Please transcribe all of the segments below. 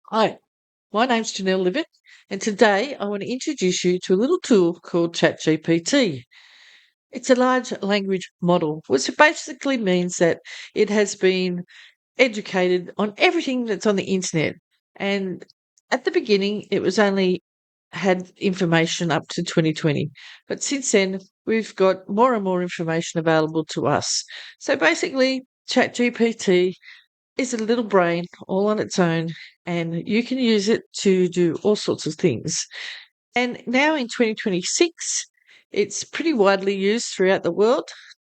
Hi, my name's Janelle Livet, and today I want to introduce you to a little tool called ChatGPT. It's a large language model, which basically means that it has been educated on everything that's on the internet. And at the beginning, it was only had information up to 2020. But since then, we've got more and more information available to us. So basically, ChatGPT is a little brain all on its own, and you can use it to do all sorts of things. And now in 2026, it's pretty widely used throughout the world.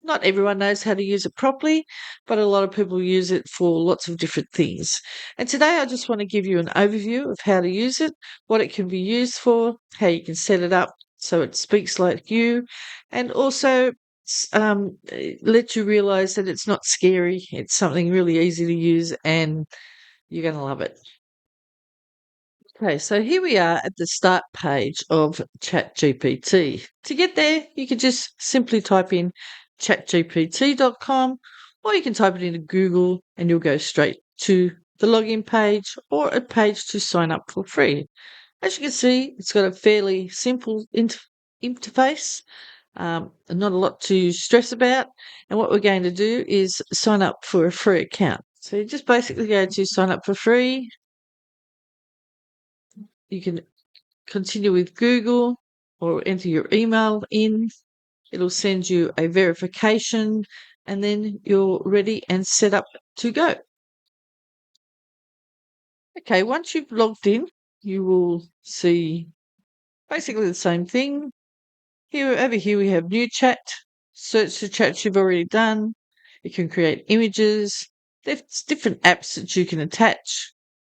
Not everyone knows how to use it properly, but a lot of people use it for lots of different things. And today I just want to give you an overview of how to use it, what it can be used for, how you can set it up so it speaks like you, and also let you realize that it's not scary. It's something really easy to use and you're going to love it. Okay, so here we are at the start page of ChatGPT. To get there, you can just simply type in chatgpt.com, or you can type it into Google and you'll go straight to the login page or a page to sign up for free. As you can see, it's got a fairly simple interface, not a lot to stress about. And what we're going to do is sign up for a free account. So you just basically go to sign up for free. You can continue with Google or enter your email in. It'll send you a verification and then you're ready and set up to go. Okay, once you've logged in, you will see basically the same thing. Over here we have new chat, search the chats you've already done. You can create images. There's different apps that you can attach.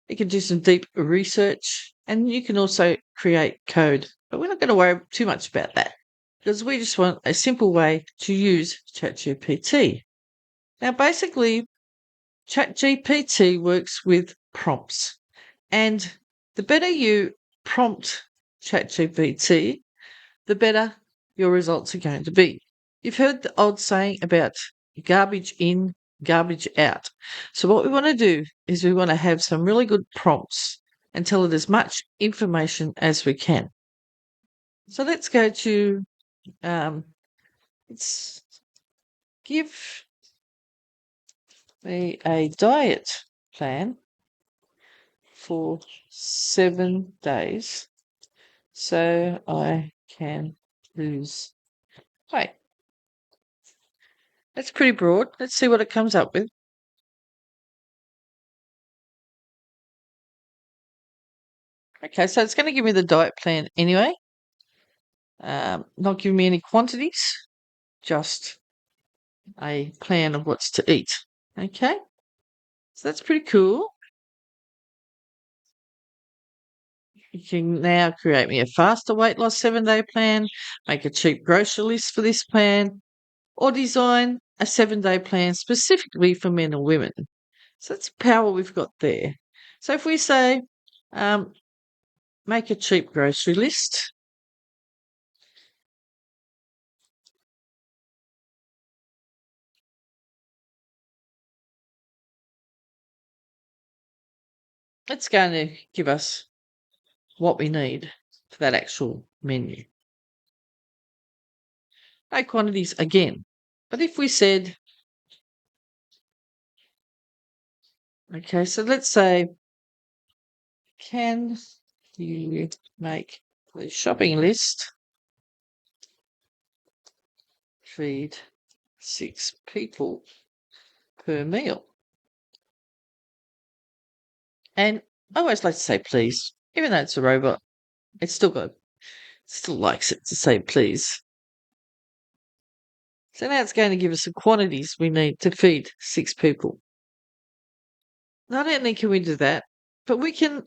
You can do some deep research and you can also create code. But we're not going to worry too much about that because we just want a simple way to use ChatGPT. Now, basically, ChatGPT works with prompts. And the better you prompt ChatGPT, the better your results are going to be. You've heard the old saying about garbage in, garbage out. So what we want to do is we want to have some really good prompts and tell it as much information as we can. So let's go to, let's give me a diet plan for 7 days so I can lose weight. That's pretty broad. Let's see what it comes up with. Okay, so it's going to give me the diet plan anyway. Not giving me any quantities, just a plan of what's to eat. Okay, so that's pretty cool. You can now create me a faster weight loss 7-day plan, make a cheap grocery list for this plan, or design a 7-day plan specifically for men and women. So that's power we've got there. So if we say, make a cheap grocery list, it's going to give us what we need for that actual menu. No quantities again. But if we said, okay, so let's say, can you make the shopping list feed 6 people per meal? And I always like to say please, even though it's a robot, it's still likes it to say please. So now it's going to give us the quantities we need to feed 6 people. Not only can we do that, but we can.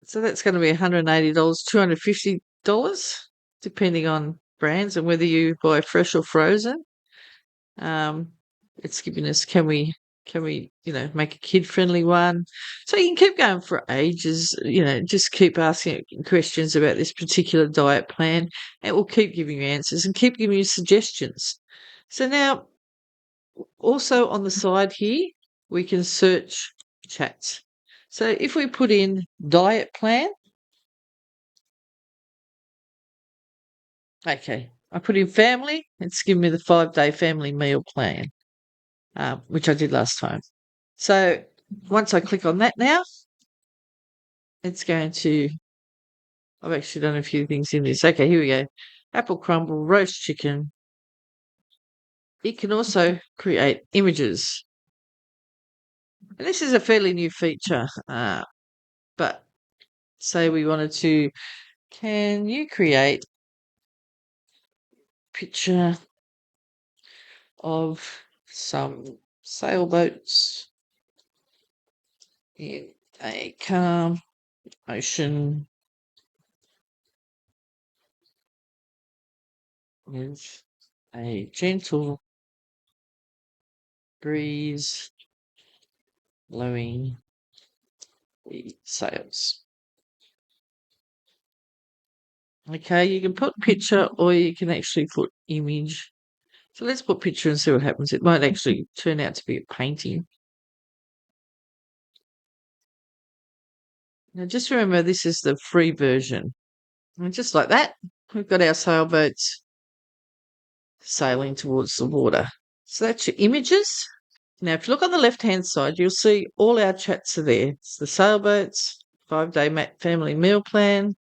So that's going to be $180, $250, depending on brands and whether you buy fresh or frozen. It's giving us, can we, make a kid-friendly one? So you can keep going for ages, just keep asking questions about this particular diet plan. It will keep giving you answers and keep giving you suggestions. So now, also on the side here, we can search chats. So if we put in diet plan, okay, I put in family, it's given me the 5-day family meal plan, which I did last time. So once I click on that now, it's going to, I've actually done a few things in this. Okay, here we go. Apple crumble, roast chicken. It can also create images. And this is a fairly new feature, but say we wanted to, can you create a picture of some sailboats in a calm ocean with a gentle breeze blowing the sails. Okay, you can put picture or you can actually put image. So let's put picture and see what happens. It might actually turn out to be a painting. Now just remember this is the free version. And just like that, we've got our sailboats sailing towards the water. So that's your images. Now, if you look on the left-hand side, you'll see all our chats are there. It's the sailboats, 5-day family meal plan,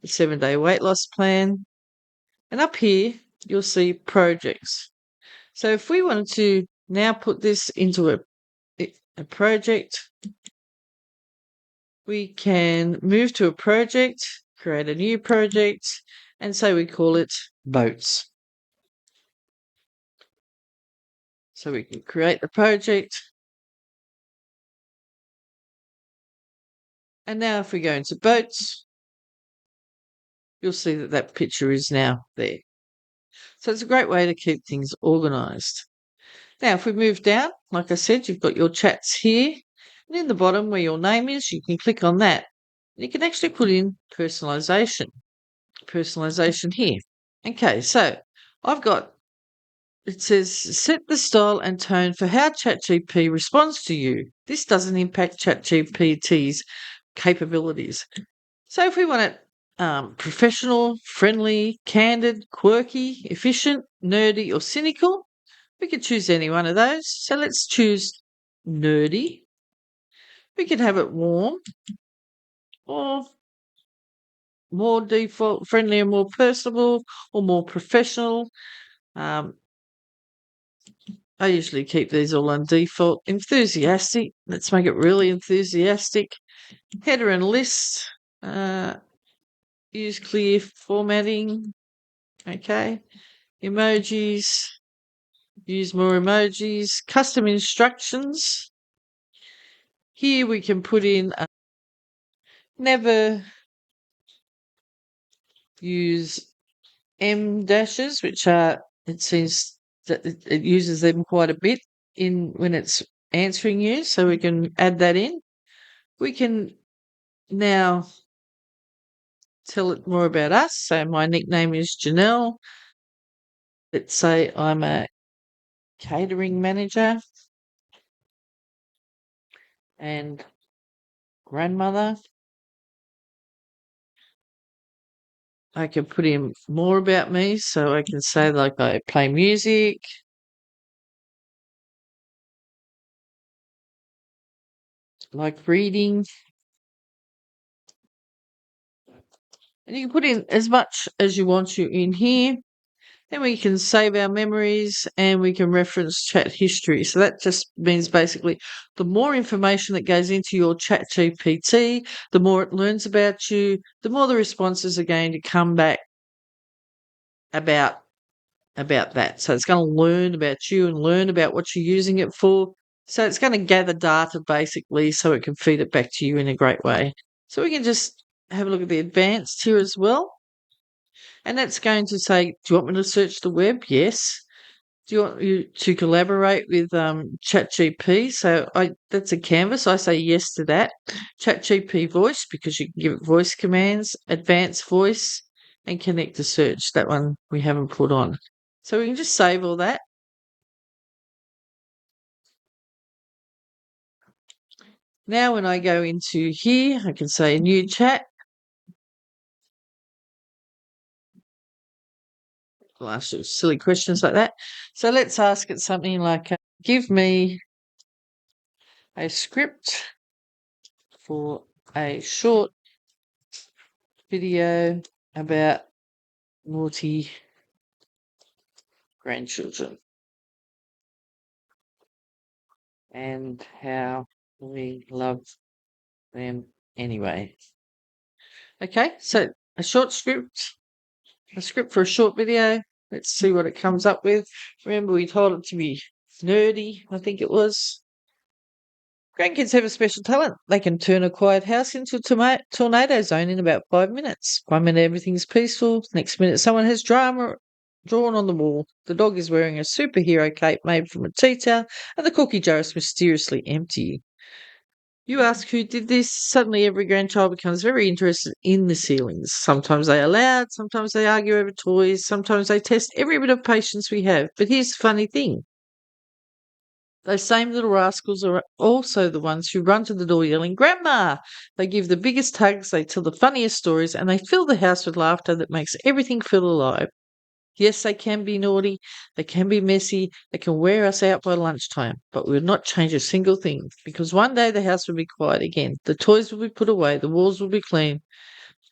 the 7-day weight loss plan. And up here, you'll see projects. So if we wanted to now put this into a project, we can move to a project, create a new project, and say we call it boats. So we can create the project. And now if we go into boats, you'll see that that picture is now there. So it's a great way to keep things organised. Now, if we move down, like I said, you've got your chats here. And in the bottom where your name is, you can click on that. You can actually put in personalisation. Personalisation here. Okay, so I've got, it says, set the style and tone for how ChatGPT responds to you. This doesn't impact ChatGPT's capabilities. So if we want it professional, friendly, candid, quirky, efficient, nerdy, or cynical, we could choose any one of those. So let's choose nerdy. We could have it warm or more default, friendly and more personable or more professional. I usually keep these all on default. Enthusiastic. Let's make it really enthusiastic. Header and list. Use clear formatting. Okay. Emojis. Use more emojis. Custom instructions. Here we can put in never use M dashes, which are, it seems that it uses them quite a bit in when it's answering you. So we can add that in. We can now tell it more about us. So my nickname is Janelle. Let's say I'm a catering manager and grandmother. I can put in more about me. So I can say like I play music. Like reading. And you can put in as much as you want you in here. Then we can save our memories and we can reference chat history. So that just means basically the more information that goes into your chat GPT, the more it learns about you, the more the responses are going to come back about that. So it's going to learn about you and learn about what you're using it for. So it's going to gather data basically so it can feed it back to you in a great way. So we can just have a look at the advanced here as well. And that's going to say, do you want me to search the web? Yes. Do you want you to collaborate with ChatGPT? So that's a canvas. I say yes to that. ChatGPT voice, because you can give it voice commands, advanced voice, and connect to search. That one we haven't put on. So we can just save all that. Now when I go into here, I can say new chat. I'll ask you silly questions like that. So let's ask it something like, give me a script for a short video about naughty grandchildren and how we love them anyway. Okay, so a short script, a script for a short video. Let's see what it comes up with. Remember, we told it to be nerdy, I think it was. Grandkids have a special talent. They can turn a quiet house into a tornado zone in about 5 minutes. 1 minute everything's peaceful. Next minute someone has drama drawn on the wall. The dog is wearing a superhero cape made from a tea towel, and the cookie jar is mysteriously empty. You ask who did this, suddenly every grandchild becomes very interested in the ceilings. Sometimes they are loud, sometimes they argue over toys, sometimes they test every bit of patience we have. But here's the funny thing. Those same little rascals are also the ones who run to the door yelling, Grandma! They give the biggest hugs, they tell the funniest stories, and they fill the house with laughter that makes everything feel alive. Yes, they can be naughty, they can be messy, they can wear us out by lunchtime, but we will not change a single thing, because one day the house will be quiet again, the toys will be put away, the walls will be clean,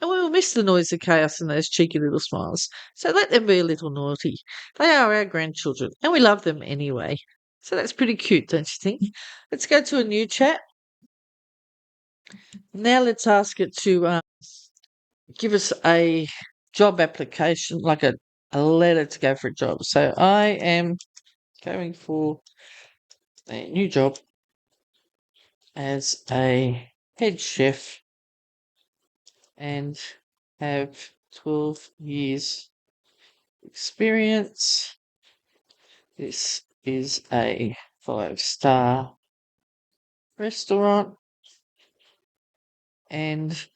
and we will miss the noise, the chaos, and those cheeky little smiles. So let them be a little naughty. They are our grandchildren, and we love them anyway. So that's pretty cute, don't you think? Let's go to a new chat. Now let's ask it to give us a job application, like a letter to go for a job. So I am going for a new job as a head chef and have 12 years experience. This is a 5-star restaurant and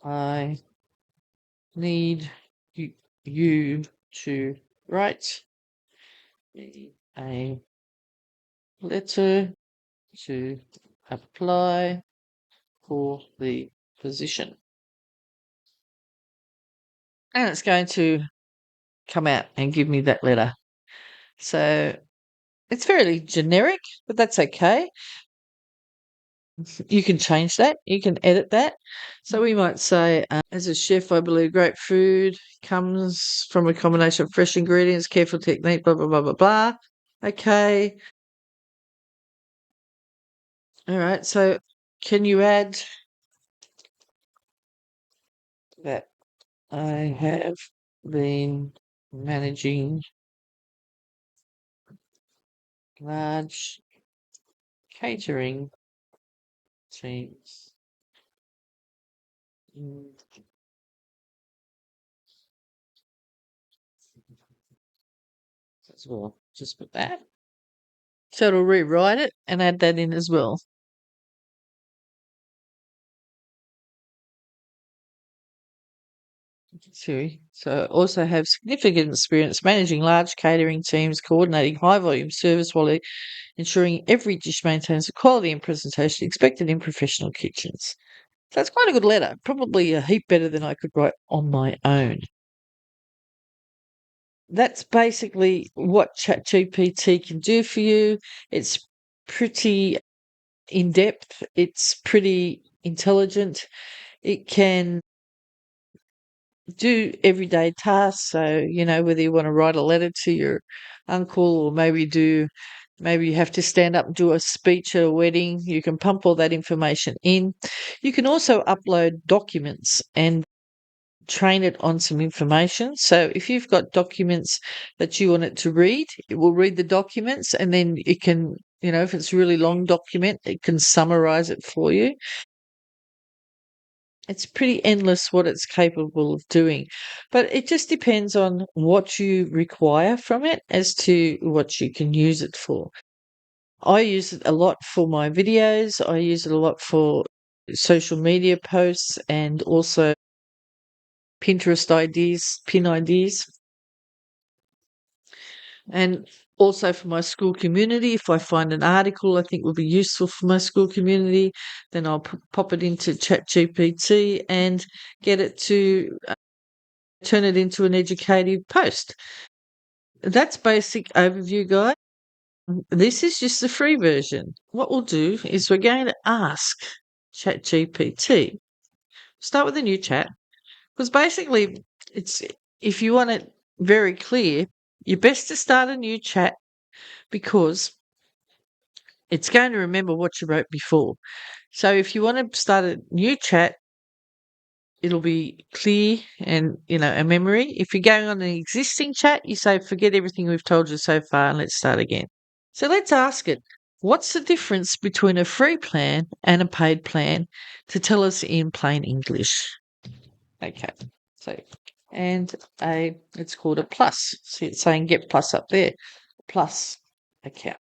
I need you to write me a letter to apply for the position. And it's going to come out and give me that letter. So it's fairly generic, but that's okay. You can change that. You can edit that. So we might say, as a chef, I believe great food comes from a combination of fresh ingredients, careful technique, blah, blah, blah, blah, blah. Okay. All right. So can you add that I have been managing large catering teams as well. Just put that. So it'll rewrite it and add that in as well. So also have significant experience managing large catering teams, coordinating high volume service while ensuring every dish maintains the quality and presentation expected in professional kitchens. So it's quite a good letter, probably a heap better than I could write on my own. That's basically what ChatGPT can do for you. It's pretty in depth, it's pretty intelligent. It can do everyday tasks. So, whether you want to write a letter to your uncle or maybe you have to stand up and do a speech at a wedding, you can pump all that information in. You can also upload documents and train it on some information. So if you've got documents that you want it to read, it will read the documents and then it can, if it's a really long document, it can summarize it for you. It's pretty endless what it's capable of doing, but it just depends on what you require from it as to what you can use it for. I use it a lot for my videos. I use it a lot for social media posts and also Pinterest ideas, pin ideas. And Also for my school community, if I find an article I think will be useful for my school community, then I'll pop it into ChatGPT and get it to turn it into an educative post. That's basic overview, guys. This is just the free version. What we'll do is we're going to ask ChatGPT. Start with a new chat, because basically it's, if you want it very clear, you're best to start a new chat, because it's going to remember what you wrote before. So if you want to start a new chat, it'll be clear and, a memory. If you're going on an existing chat, you say, forget everything we've told you so far and let's start again. So let's ask it, what's the difference between a free plan and a paid plan, to tell us in plain English? Okay. So, and it's called a plus. See, it's saying get plus up there. Plus account.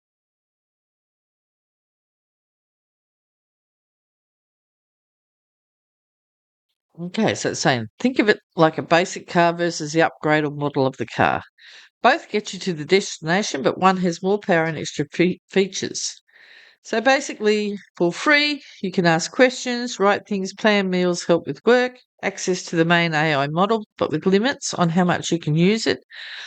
Okay, so it's saying, think of it like a basic car versus the upgrade or model of the car. Both get you to the destination, but one has more power and extra features. So basically, for free, you can ask questions, write things, plan meals, help with work, access to the main AI model, but with limits on how much you can use it,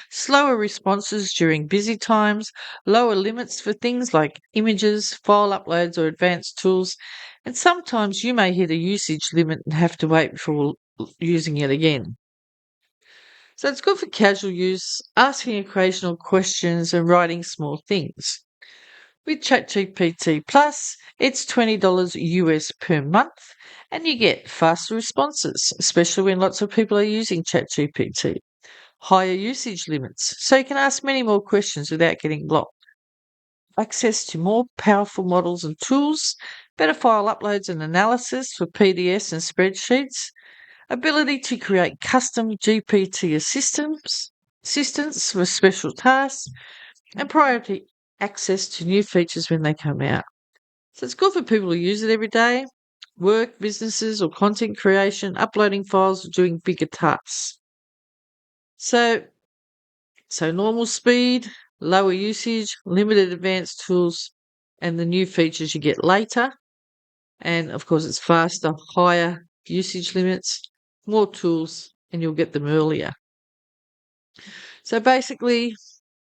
slower responses during busy times, lower limits for things like images, file uploads, or advanced tools, and sometimes you may hit a usage limit and have to wait before using it again. So it's good for casual use, asking occasional questions, and writing small things. With ChatGPT Plus, it's $20 US per month, and you get faster responses, especially when lots of people are using ChatGPT. Higher usage limits, so you can ask many more questions without getting blocked. Access to more powerful models and tools, better file uploads and analysis for PDFs and spreadsheets, ability to create custom GPT assistants for special tasks, and priority access to new features when they come out. So it's good for people who use it every day, work, businesses, or content creation, uploading files, or doing bigger tasks. So normal speed, lower usage, limited advanced tools, and the new features you get later. And of course, it's faster, higher usage limits, more tools, and you'll get them earlier. So basically,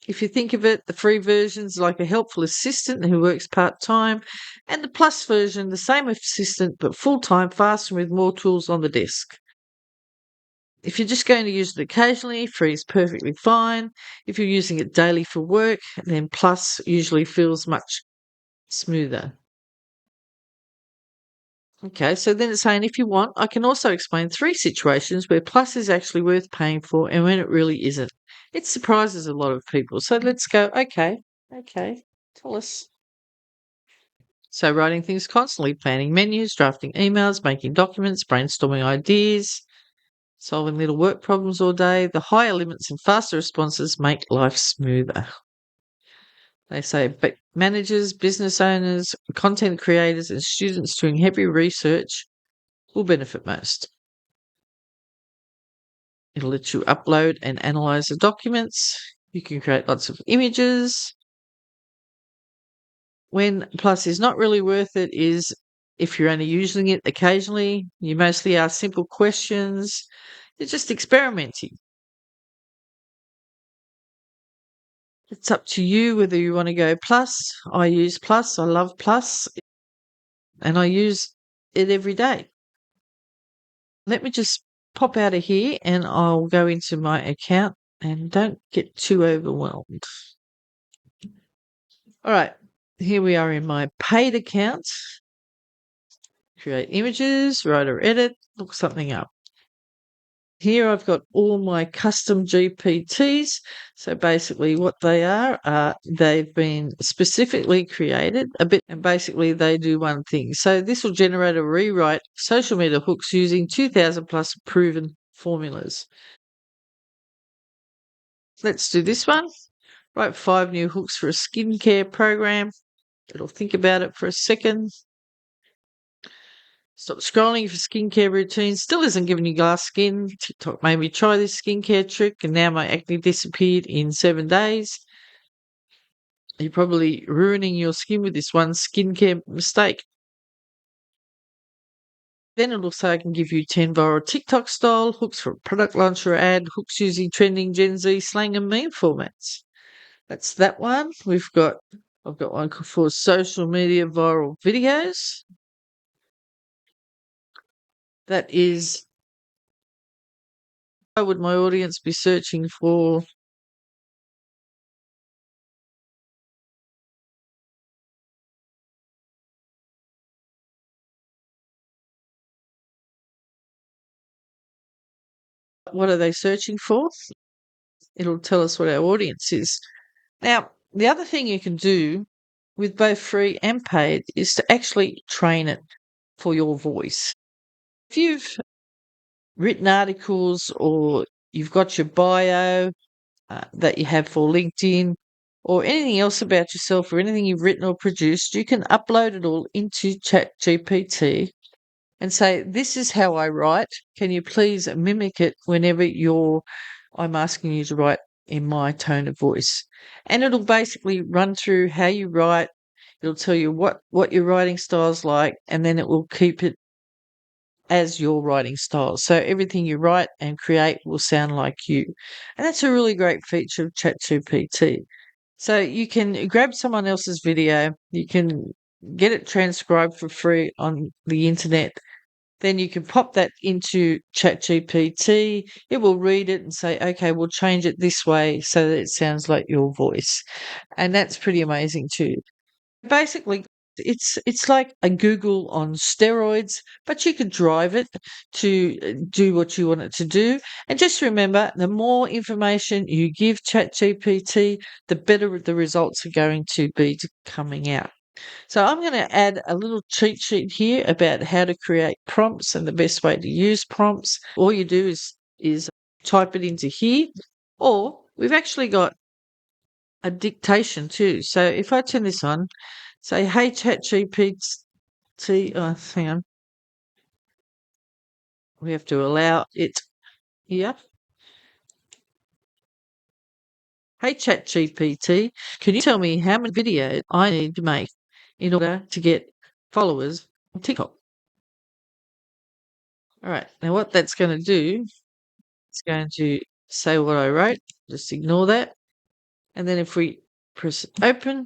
if you think of it, the free version's like a helpful assistant who works part-time, and the plus version, the same assistant but full-time, faster with more tools on the desk. If you're just going to use it occasionally, free is perfectly fine. If you're using it daily for work, then plus usually feels much smoother. Okay, so then it's saying, if you want, I can also explain 3 situations where plus is actually worth paying for and when it really isn't. It surprises a lot of people. So let's go, okay, tell us. So writing things constantly, planning menus, drafting emails, making documents, brainstorming ideas, solving little work problems all day. The higher limits and faster responses make life smoother. They say, but managers, business owners, content creators, and students doing heavy research will benefit most. It'll let you upload and analyze the documents. You can create lots of images. When plus is not really worth it is if you're only using it occasionally, you mostly ask simple questions, you're just experimenting. It's up to you whether you want to go plus. I use plus, I love plus, and I use it every day. Let me just pop out of here and I'll go into my account, and don't get too overwhelmed. All right, here we are in my paid account. Create images, write or edit, look something up. Here I've got all my custom GPTs. So basically what they are, they've been specifically created a bit, and basically they do one thing. So this will generate a rewrite social media hooks using 2,000 plus proven formulas. Let's do this one. Write 5 new hooks for a skincare program. It'll think about it for a second. Stop scrolling for skincare routines. Still isn't giving you glass skin. TikTok made me try this skincare trick, and now my acne disappeared in 7 days. You're probably ruining your skin with this one skincare mistake. Then it'll say I can give you 10 viral TikTok style hooks for a product launch or ad, hooks using trending Gen Z slang and meme formats. That's that one. I've got one for social media viral videos. That is, how would my audience be searching for? What are they searching for? It'll tell us what our audience is. Now, the other thing you can do with both free and paid is to actually train it for your voice. If you've written articles or you've got your bio that you have for LinkedIn or anything else about yourself or anything you've written or produced, you can upload it all into ChatGPT and say, "This is how I write. Can you please mimic it whenever I'm asking you to write in my tone of voice?" And it'll basically run through how you write. It'll tell you what your writing style's like, and then it will keep it as your writing style. So everything you write and create will sound like you. And that's a really great feature of ChatGPT. So you can grab someone else's video, you can get it transcribed for free on the internet. Then you can pop that into ChatGPT. It will read it and say, okay, we'll change it this way so that it sounds like your voice. And that's pretty amazing too. Basically, it's like a Google on steroids, but you can drive it to do what you want it to do. And just remember, the more information you give ChatGPT, the better the results are going to be coming out. So I'm going to add a little cheat sheet here about how to create prompts and the best way to use prompts. All you do is type it into here, or we've actually got a dictation too. So if I turn this on, say, "Hey ChatGPT," oh, hang on, we have to allow it here. "Hey ChatGPT, can you tell me how many videos I need to make in order to get followers on TikTok?" All right, now what that's going to do, it's going to say what I wrote. Just ignore that. And then if we press open,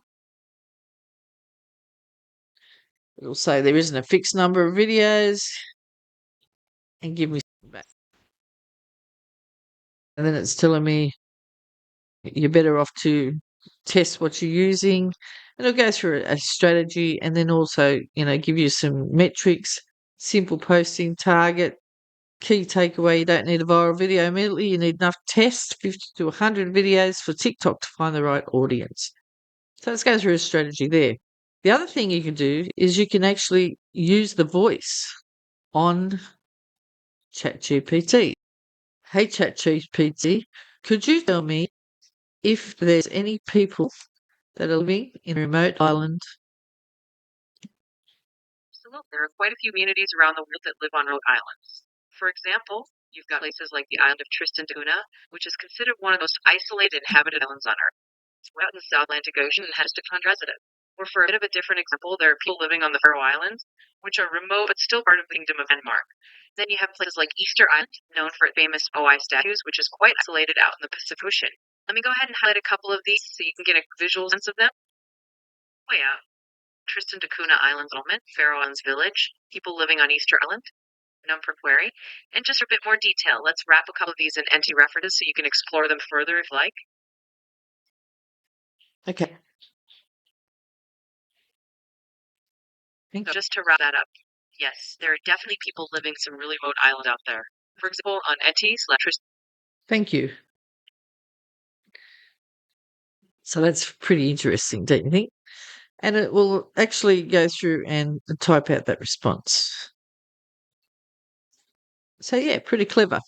it'll say there isn't a fixed number of videos and give me back. And then it's telling me you're better off to test what you're using. And it'll go through a strategy and then also, give you some metrics, simple posting target, key takeaway. You don't need a viral video immediately. You need enough tests, 50 to 100 videos for TikTok to find the right audience. So let's go through a strategy there. The other thing you can do is you can actually use the voice on ChatGPT. "Hey ChatGPT, could you tell me if there's any people that are living in a remote island?" Absolutely. There are quite a few communities around the world that live on remote islands. For example, you've got places like the island of Tristan da Cunha, which is considered one of the most isolated inhabited islands on Earth. It's right out in the South Atlantic Ocean and has just 100 residents. Or for a bit of a different example, there are people living on the Faroe Islands, which are remote but still part of the Kingdom of Denmark. Then you have places like Easter Island, known for its famous Moai statues, which is quite isolated out in the Pacific Ocean. Let me go ahead and highlight a couple of these so you can get a visual sense of them. Oh yeah, Tristan da Cunha Island settlement, Faroe Islands village, people living on Easter Island, Numper Quarry, and just for a bit more detail, let's wrap a couple of these in NT references so you can explore them further if you like. Okay. So just to wrap that up, yes, there are definitely people living some really remote islands out there. For example, on NT/Tristan. Thank you. So that's pretty interesting, don't you think? And it will actually go through and type out that response. So yeah, pretty clever.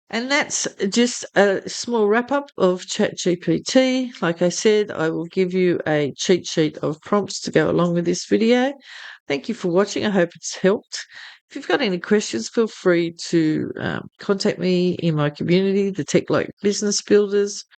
And that's just a small wrap up of ChatGPT. Like I said, I will give you a cheat sheet of prompts to go along with this video. Thank you for watching. I hope it's helped. If you've got any questions, feel free to contact me in my community, the Tech Like Business Builders.